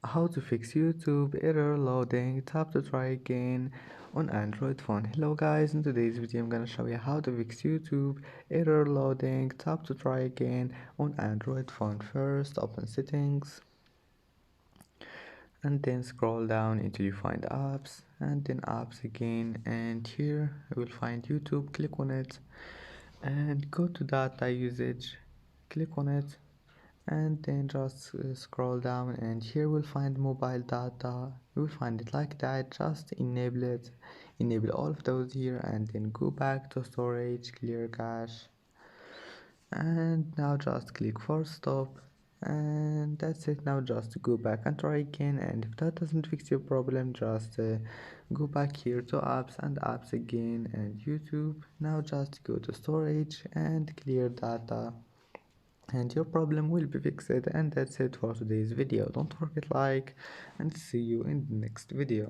How to fix YouTube error loading, tap to try again on Android phone. Hello guys, in today's video I'm gonna show you how to fix YouTube error loading, tap to try again on Android phone. First open settings and then scroll down until you find apps and then apps again, and here you will find YouTube. Click on it and go to data usage, click on it and then just scroll down, and here we'll find mobile data. You will find it like that. Just enable it, enable all of those here, and then go back to storage, clear cache, and now just click force stop, and that's it. Now just go back and try again, and if that doesn't fix your problem, just go back here to apps and apps again and YouTube. Now just go to storage and clear data, and your problem will be fixed. And that's it for today's video. Don't forget like and see you in the next video.